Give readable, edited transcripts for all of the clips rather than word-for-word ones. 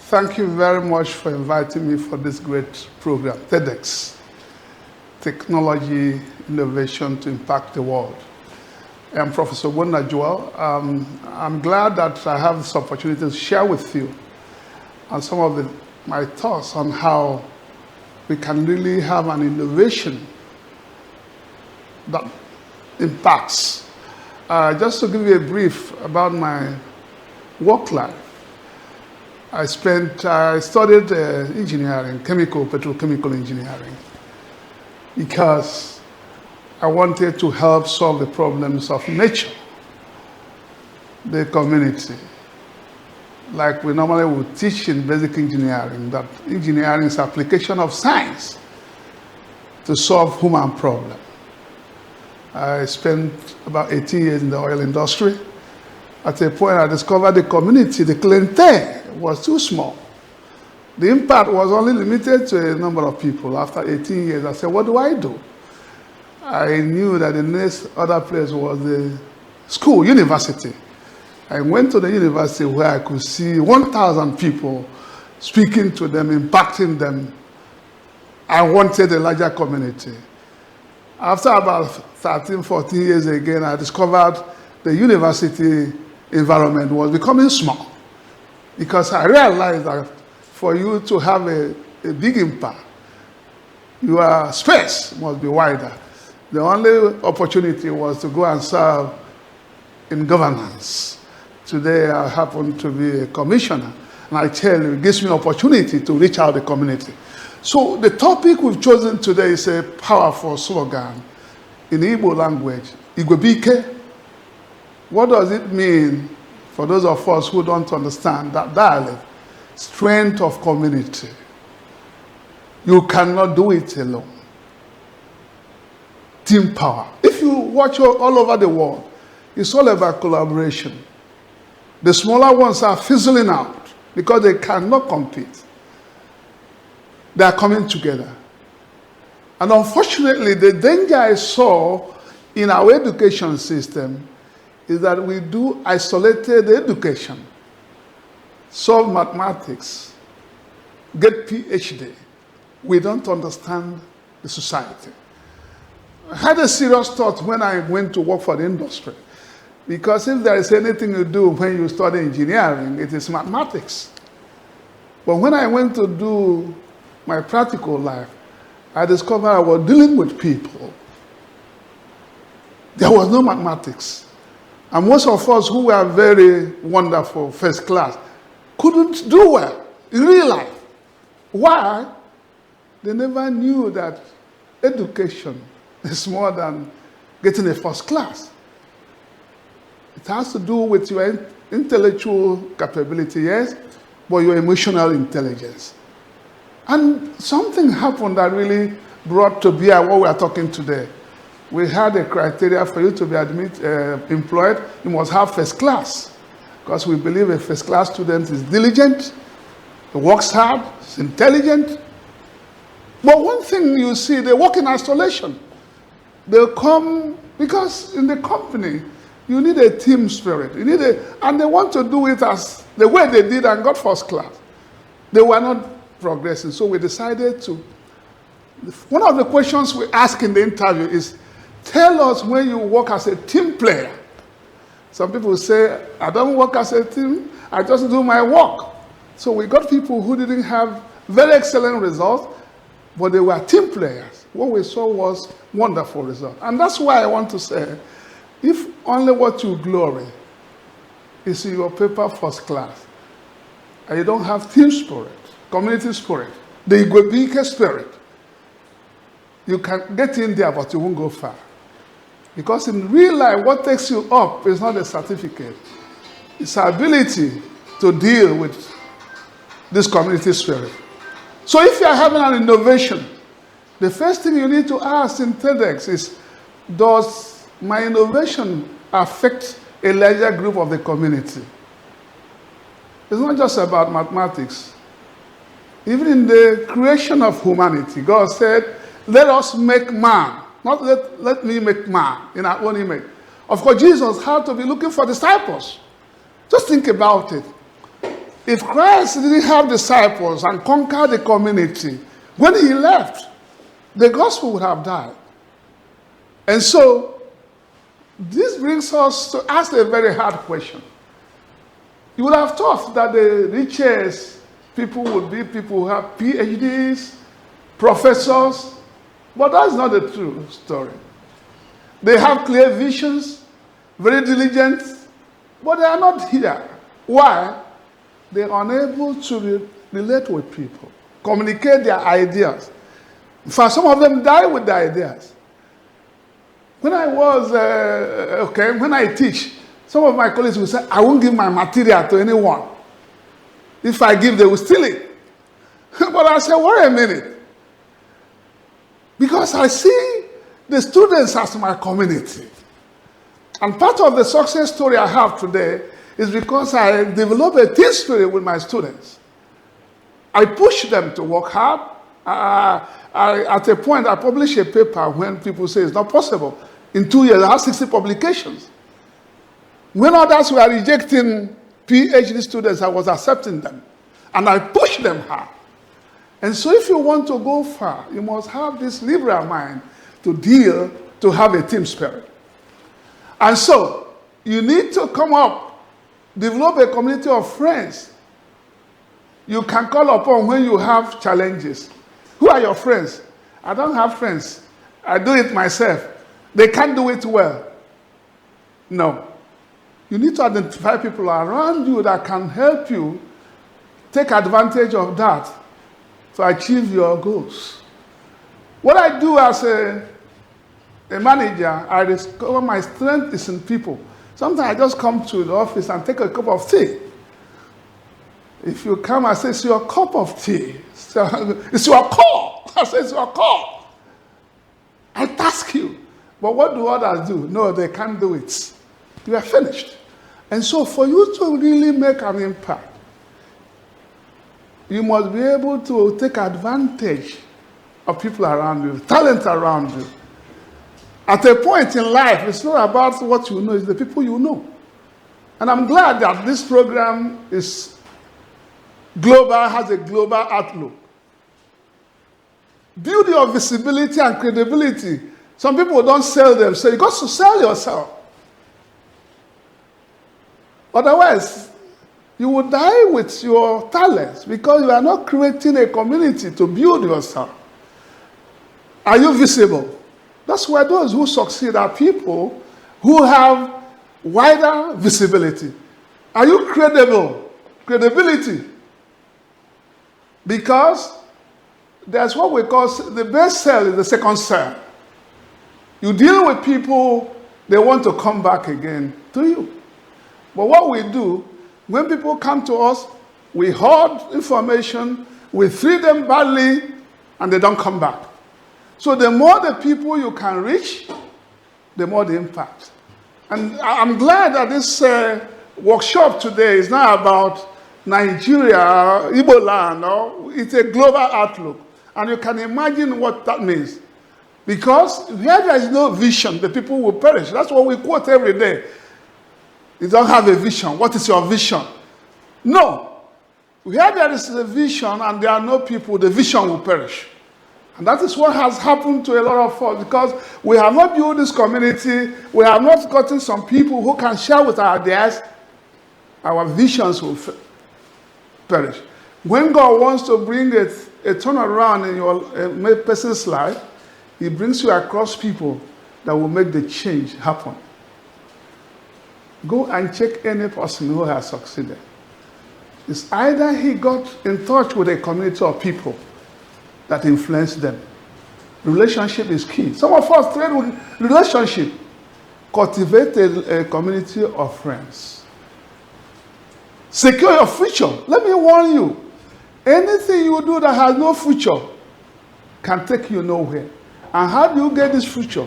Thank you very much for inviting me for this great program, TEDx, Technology Innovation to Impact the World. I'm Professor Joel. I'm glad that I have this opportunity to share with you on some of my thoughts on how we can really have an innovation that impacts. Just to give you a brief about my work life, I studied engineering, petrochemical engineering, because I wanted to help solve the problems of nature, the community. Like we normally would teach in basic engineering, that engineering is application of science to solve human problems. I spent about 18 years in the oil industry. At a point, I discovered the community, the clientele, was too small. The impact was only limited to a number of people. After 18 years, I said, what do I do? I knew that the next other place was the school, university. I went to the university where I could see 1,000 people, speaking to them, impacting them. I wanted a larger community. After about 13, 14 years again, I discovered the university environment was becoming small, because I realized that for you to have a big impact, your space must be wider. The only opportunity was to go and serve in governance. Today, I happen to be a commissioner, and I tell you, it gives me an opportunity to reach out to the community. So the topic we've chosen today is a powerful slogan in the Igbo language, Igwebike. What does it mean for those of us who don't understand that dialect? Strength of community. You cannot do it alone. Team power. If you watch all over the world, it's all about collaboration. The smaller ones are fizzling out because they cannot compete. They are coming together. And unfortunately, the danger I saw in our education system is that we do isolated education, solve mathematics, get PhD. We don't understand the society. I had a serious thought when I went to work for the industry, because if there is anything you do when you study engineering, it is mathematics. But when I went to do my practical life, I discovered I was dealing with people. There was no mathematics. And most of us who were very wonderful, first class, couldn't do well in real life. Why? They never knew that education is more than getting a first class. It has to do with your intellectual capability, yes, but your emotional intelligence. And something happened that really brought to bear what we are talking today. We had a criteria for you to be employed. You must have first class, because we believe a first class student is diligent, he works hard, is intelligent. But one thing you see, they work in isolation. They come, because in the company, you need a team spirit. And they want to do it as the way they did and got first class. They were not progressing. So we decided to, one of the questions we ask in the interview is, tell us when you work as a team player. Some people say, I don't work as a team, I just do my work. So we got people who didn't have very excellent results, but they were team players. What we saw was wonderful results. And that's why I want to say, if only what you glory is in your paper first class, and you don't have team spirit, community spirit, the Igwebike spirit, you can get in there, but you won't go far. Because in real life, what takes you up is not a certificate. It's our ability to deal with this community spirit. So if you are having an innovation, the first thing you need to ask in TEDx is, does my innovation affect a larger group of the community? It's not just about mathematics. Even in the creation of humanity, God said, let us make man. Not let me make man in our own image. Of course, Jesus had to be looking for disciples. Just think about it. If Christ didn't have disciples and conquer the community, when he left, the gospel would have died. And so, this brings us to ask a very hard question. You would have thought that the richest people would be people who have PhDs, professors, but that's not the true story. They have clear visions, very diligent, but they are not here. Why? They are unable to relate with people, communicate their ideas. In fact, some of them die with their ideas. When I teach, some of my colleagues will say, I won't give my material to anyone. If I give, they will steal it. But I say, wait a minute. Because I see the students as my community. And part of the success story I have today is because I develop a team spirit with my students. I push them to work hard. At a point, I publish a paper when people say it's not possible. In 2 years, I have 60 publications. When others were rejecting PhD students, I was accepting them. And I pushed them hard. And so if you want to go far, you must have this liberal mind to have a team spirit. And so, you need to come up, develop a community of friends you can call upon when you have challenges. Who are your friends? I don't have friends. I do it myself. They can't do it well. No. You need to identify people around you that can help you take advantage of that to achieve your goals. What I do as a manager, I discover my strength is in people. Sometimes I just come to the office and take a cup of tea. If you come, I say, it's your cup of tea. It's your call. I say, it's your call. I task you. But what do others do? No, they can't do it. You are finished. And so for you to really make an impact, you must be able to take advantage of people around you, talent around you. At a point in life, it's not about what you know, it's the people you know. And I'm glad that this program is global, has a global outlook. Beauty of visibility and credibility. Some people don't sell themselves. You got to sell yourself. Otherwise, you will die with your talents because you are not creating a community to build yourself. Are you visible? That's why those who succeed are people who have wider visibility. Are you credible? Credibility. Because there's what we call the best sell is the second sell. You deal with people, they want to come back again to you. But what we do, when people come to us, we hoard information, we treat them badly, and they don't come back. So the more the people you can reach, the more the impact. And I'm glad that this workshop today is not about Nigeria, Igbo land. No? It's a global outlook. And you can imagine what that means. Because where there is no vision, the people will perish. That's what we quote every day. You don't have a vision. What is your vision? No. Where there is a vision and there are no people, the vision will perish. And that is what has happened to a lot of us because we have not built this community, we have not gotten some people who can share with our ideas, our visions will perish. When God wants to bring a turnaround in your person's life, He brings you across people that will make the change happen. Go and check any person who has succeeded. It's either he got in touch with a community of people that influenced them. Relationship is key. Some of us trade with relationship. Cultivate a community of friends. Secure your future. Let me warn you. Anything you do that has no future can take you nowhere. And how do you get this future?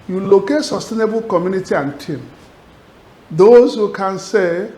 You locate sustainable community and team. Those who can say,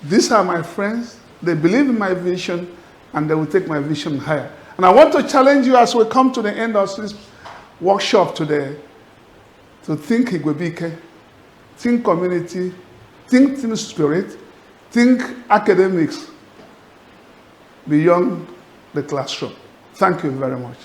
these are my friends, they believe in my vision, and they will take my vision higher. And I want to challenge you as we come to the end of this workshop today to think Igwebike, think community, think team spirit, think academics beyond the classroom. Thank you very much.